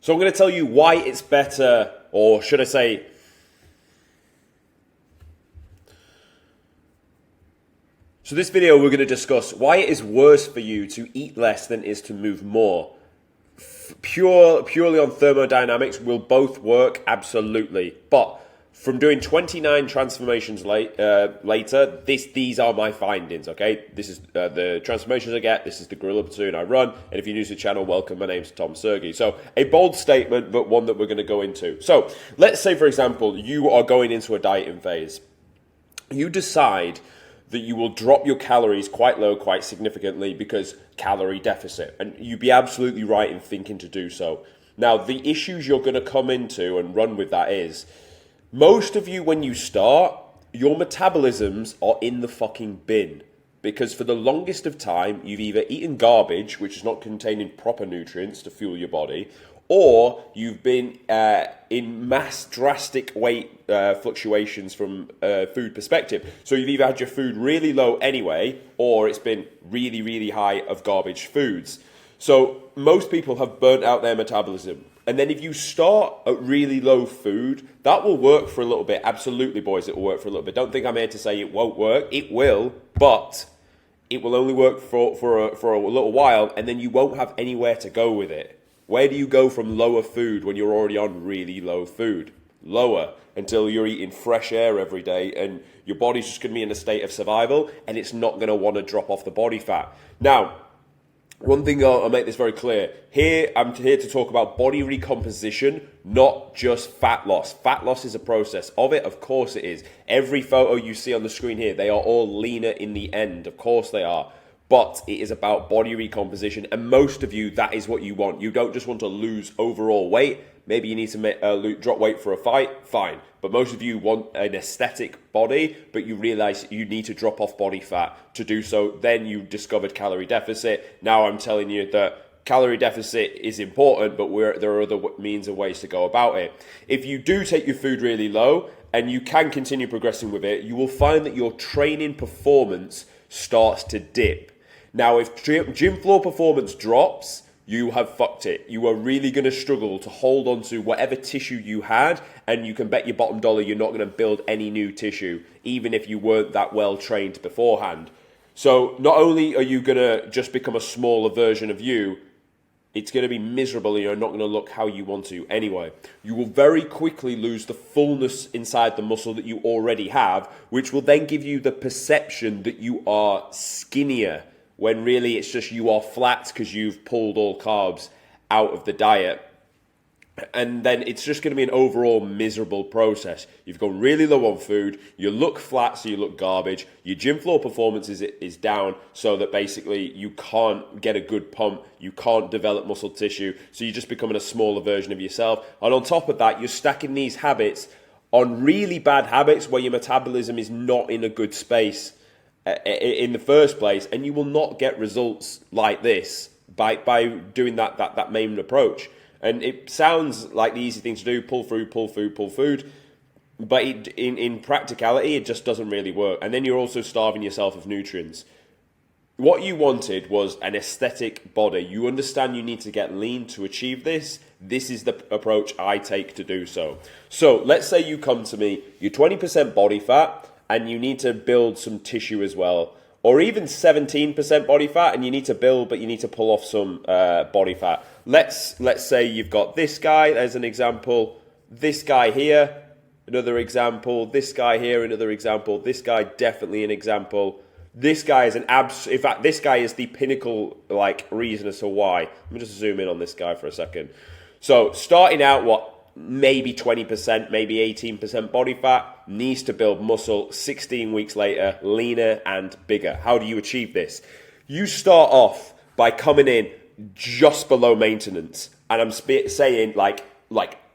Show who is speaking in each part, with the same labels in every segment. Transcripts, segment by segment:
Speaker 1: So I'm going to tell you why it's better, or should I say, so this video we're going to discuss why it is worse for you to eat less than it is to move more. Purely on thermodynamics, will both work? Absolutely. But from doing 29 transformations later, these are my findings, okay? This is the transformations I get, this is the gorilla platoon I run, and if you're new to the channel, welcome, my name's Tom Sergey. So, a bold statement, but one that we're going to go into. So, let's say, for example, you are going into a dieting phase. You decide that you will drop your calories quite low, quite significantly, because calorie deficit. And you'd be absolutely right in thinking to do so. Now, the issues you're going to come into and run with that is, most of you, when you start, your metabolisms are in the fucking bin. Because for the longest of time, you've either eaten garbage, which is not containing proper nutrients to fuel your body, or you've been in mass drastic weight fluctuations from a food perspective. So you've either had your food really low anyway, or it's been really, really high of garbage foods. So most people have burnt out their metabolism. And then if you start at really low food, that will work for a little bit. Absolutely, boys, it will work for a little bit. Don't think I'm here to say it won't work. It will, but it will only work for a little while, and then you won't have anywhere to go with it. Where do you go from lower food when you're already on really low food? Lower, until you're eating fresh air every day and your body's just going to be in a state of survival and it's not going to want to drop off the body fat. Now, one thing I'll make this very clear. Here, I'm here to talk about body recomposition, not just fat loss. Fat loss is a process of it. Of course it is. Every photo you see on the screen here, they are all leaner in the end. Of course they are. But it is about body recomposition, and most of you, that is what you want. You don't just want to lose overall weight. Maybe you need to drop weight for a fight, fine. But most of you want an aesthetic body, but you realize you need to drop off body fat. To do so, then you discovered calorie deficit. Now I'm telling you that calorie deficit is important, but there are other means and ways to go about it. If you do take your food really low, and you can continue progressing with it, you will find that your training performance starts to dip. Now, if gym floor performance drops, you have fucked it. You are really going to struggle to hold on to whatever tissue you had, and you can bet your bottom dollar you're not going to build any new tissue, even if you weren't that well trained beforehand. So not only are you going to just become a smaller version of you, it's going to be miserable and you're not going to look how you want to anyway. You will very quickly lose the fullness inside the muscle that you already have, which will then give you the perception that you are skinnier, when really it's just you are flat because you've pulled all carbs out of the diet. And then it's just going to be an overall miserable process. You've gone really low on food, you look flat so you look garbage, your gym floor performance is down so that basically you can't get a good pump, you can't develop muscle tissue, so you're just becoming a smaller version of yourself. And on top of that, you're stacking these habits on really bad habits where your metabolism is not in a good space in the first place, and you will not get results like this by doing that main approach. And it sounds like the easy thing to do, pull food, but in practicality, it just doesn't really work. And then you're also starving yourself of nutrients. What you wanted was an aesthetic body. You understand you need to get lean to achieve this. This is the approach I take to do so. So let's say you come to me, you're 20% body fat, and you need to build some tissue as well. Or even 17% body fat, and you need to build, but you need to pull off some body fat. Let's say you've got this guy as an example, this guy here, another example, this guy here, another example, this guy definitely an example. This guy is in fact, this guy is the pinnacle reason as to why. Let me just zoom in on this guy for a second. So starting out, maybe 20%, maybe 18% body fat, needs to build muscle, 16 weeks later, leaner and bigger. How do you achieve this? You start off by coming in just below maintenance. And I'm saying like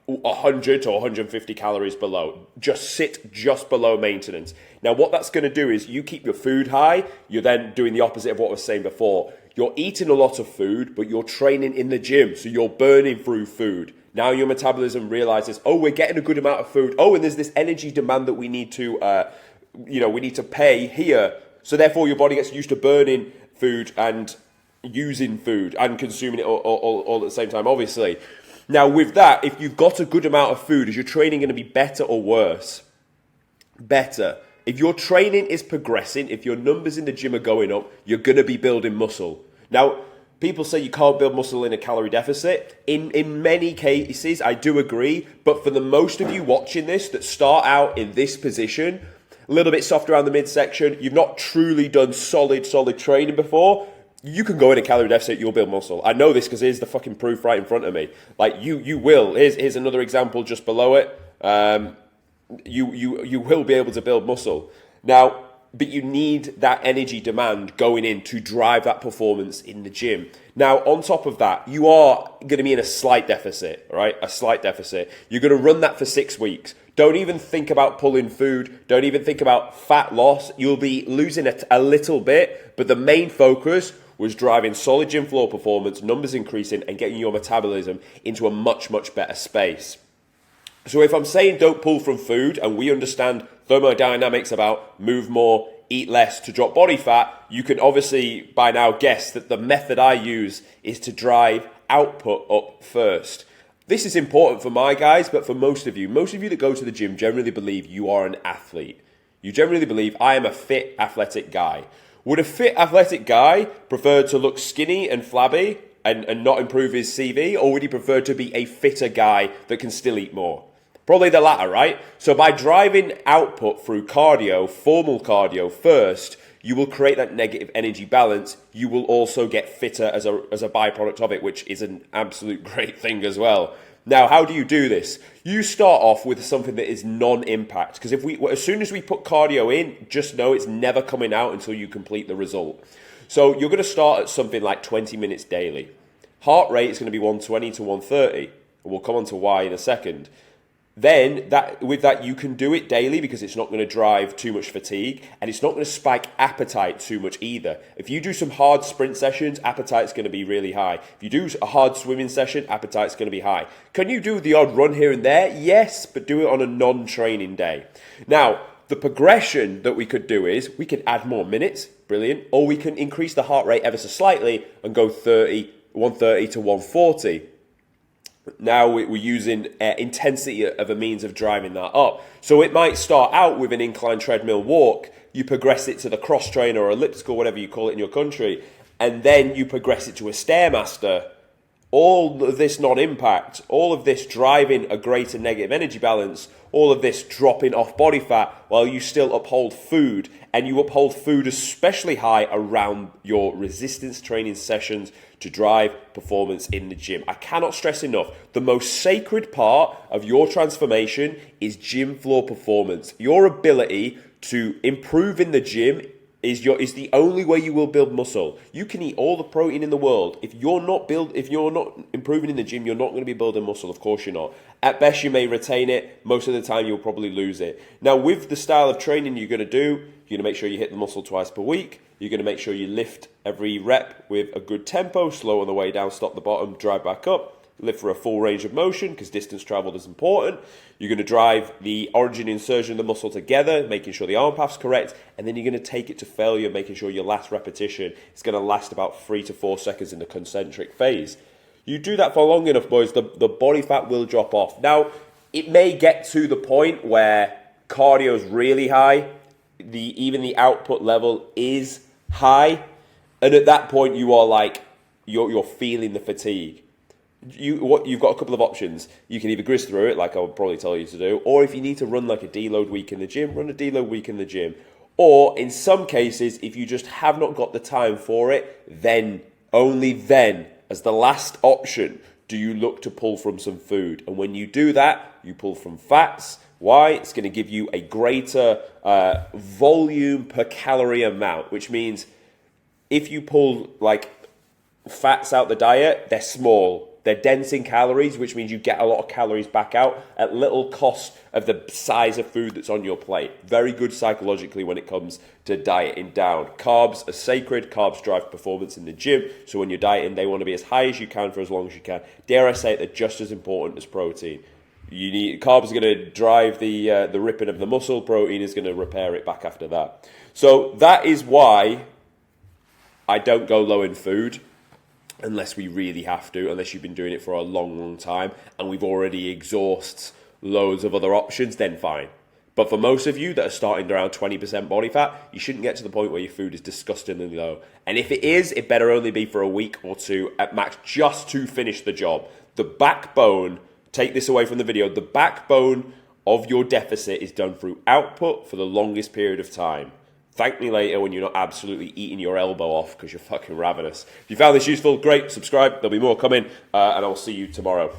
Speaker 1: 100 to 150 calories below. Just sit just below maintenance. Now, what that's going to do is you keep your food high. You're then doing the opposite of what I was saying before. You're eating a lot of food, but you're training in the gym. So you're burning through food. Now your metabolism realizes, oh, we're getting a good amount of food. Oh, and there's this energy demand that we need to, we need to pay here. So therefore your body gets used to burning food and using food and consuming it all at the same time, obviously. Now, with that, if you've got a good amount of food, is your training going to be better or worse? Better. If your training is progressing, if your numbers in the gym are going up, you're going to be building muscle. Now, people say you can't build muscle in a calorie deficit. In many cases, I do agree. But for the most of you watching this that start out in this position, a little bit soft around the midsection, you've not truly done solid training before, you can go in a calorie deficit, you'll build muscle. I know this because here's the fucking proof right in front of me. Like, you will. Here's another example just below it. You will be able to build muscle. Now, but you need that energy demand going in to drive that performance in the gym. Now, on top of that, you are going to be in a slight deficit, right? A slight deficit. You're going to run that for 6 weeks. Don't even think about pulling food. Don't even think about fat loss. You'll be losing it a little bit, but the main focus was driving solid gym floor performance, numbers increasing, and getting your metabolism into a much, much better space. So if I'm saying don't pull from food, and we understand thermodynamics about move more, eat less to drop body fat, you can obviously by now guess that the method I use is to drive output up first. This is important for my guys, but for most of you that go to the gym generally believe you are an athlete. You generally believe I am a fit, athletic guy. Would a fit, athletic guy prefer to look skinny and flabby and not improve his CV, or would he prefer to be a fitter guy that can still eat more? Probably the latter, right? So by driving output through cardio, formal cardio first, you will create that negative energy balance. You will also get fitter as a byproduct of it, which is an absolute great thing as well. Now, how do you do this? You start off with something that is non-impact, because as soon as we put cardio in, just know it's never coming out until you complete the result. So you're going to start at something like 20 minutes daily. Heart rate is going to be 120 to 130, and we'll come on to why in a second. Then with that you can do it daily because it's not going to drive too much fatigue, and it's not going to spike appetite too much either. If you do some hard sprint sessions, appetite's going to be really high. If you do a hard swimming session, appetite's going to be high. Can you do the odd run here and there? Yes, but do it on a non-training day. Now, the progression that we could do is we could add more minutes, brilliant, or we can increase the heart rate ever so slightly and go 130 to 140. Now we're using intensity of a means of driving that up. So it might start out with an incline treadmill walk, you progress it to the cross trainer or elliptical, whatever you call it in your country, and then you progress it to a Stairmaster. All of this non-impact, all of this driving a greater negative energy balance, all of this dropping off body fat while you still uphold food, and you uphold food especially high around your resistance training sessions to drive performance in the gym. I cannot stress enough, the most sacred part of your transformation is gym floor performance. Your ability to improve in the gym is the only way you will build muscle. You can eat all the protein in the world. If you're not improving in the gym, you're not going to be building muscle. Of course you're not. At best, you may retain it. Most of the time, you'll probably lose it. Now, with the style of training you're going to do, you're going to make sure you hit the muscle twice per week. You're going to make sure you lift every rep with a good tempo, slow on the way down, stop the bottom, drive back up. Lift for a full range of motion because distance traveled is important. You're going to drive the origin insertion of the muscle together, making sure the arm path's correct, and then you're going to take it to failure, making sure your last repetition is going to last about 3 to 4 seconds in the concentric phase. You do that for long enough, boys, the body fat will drop off. Now, it may get to the point where cardio is really high, even the output level is high, and at that point you are like, you're feeling the fatigue. You've got a couple of options. You can either grizz through it, like I would probably tell you to do, or if you need to run like a deload week in the gym, run a deload week in the gym. Or in some cases, if you just have not got the time for it, then, only then, as the last option, do you look to pull from some food. And when you do that, you pull from fats. Why? It's going to give you a greater volume per calorie amount, which means if you pull like fats out the diet, they're small. They're dense in calories, which means you get a lot of calories back out at little cost of the size of food that's on your plate. Very good psychologically when it comes to dieting down. Carbs are sacred. Carbs drive performance in the gym. So when you're dieting, they want to be as high as you can for as long as you can. Dare I say it, they're just as important as protein. Carbs are going to drive the ripping of the muscle. Protein is going to repair it back after that. So that is why I don't go low in food. unless we really have to, unless you've been doing it for a long, long time and we've already exhausted loads of other options, then fine. But for most of you that are starting around 20% body fat, you shouldn't get to the point where your food is disgustingly low. And if it is, it better only be for a week or two at max, just to finish the job. The backbone, take this away from the video, the backbone of your deficit is done through output for the longest period of time. Thank me later when you're not absolutely eating your elbow off because you're fucking ravenous. If you found this useful, great, subscribe, there'll be more coming, and I'll see you tomorrow.